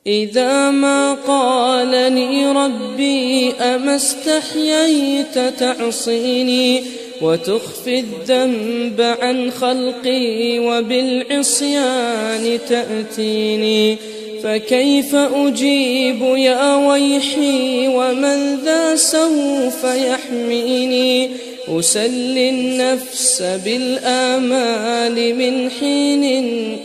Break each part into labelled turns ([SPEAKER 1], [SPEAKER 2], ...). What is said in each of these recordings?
[SPEAKER 1] إذا ما قالني ربي أما استحييت تعصيني وتخفي الذنب عن خلقي وبالعصيان تأتيني، فكيف أجيب يا ويحي ومن ذا سوف يحميني؟ أسلي النفس بالآمال من حين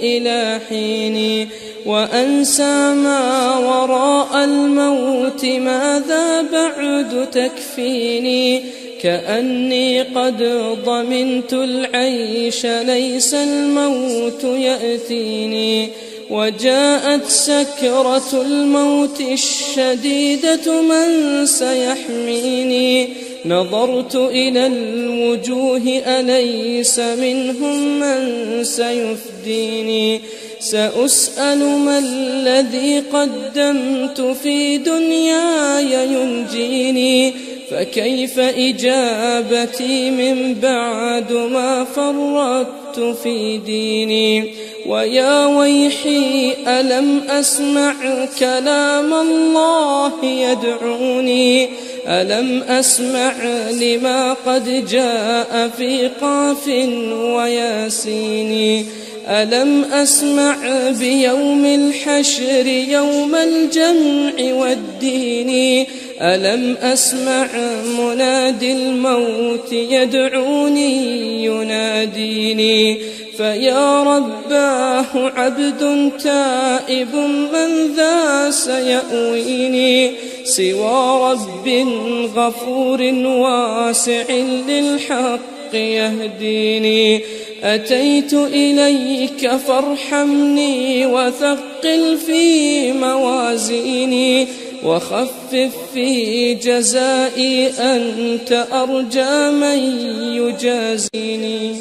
[SPEAKER 1] إلى حين، وأنسى ما وراء الموت ماذا بعد تكفيني؟ كأني قد ضمنت العيش ليس الموت يأتيني، وجاءت سكرة الموت الشديدة من سيحميني؟ نظرت إلى الوجوه أليس منهم من سيفديني؟ سأسأل ما الذي قدمت في دنياي ينجيني، فكيف إجابتي من بعد ما فرطت في ديني؟ ويا ويحي ألم أسمع كلام الله يدعوني؟ ألم أسمع لما قد جاء في قاف وياسين؟ ألم أسمع بيوم الحشر يوم الجمع والدين؟ ألم أسمع منادي الموت يدعوني يناديني؟ فيا رباه عبد تائب من ذا سيأويني؟ سوى رب غفور واسع للحق يهديني. أتيت إليك فارحمني وثقل في موازيني، وخفف في جزائي أنت أرجى من يجازيني.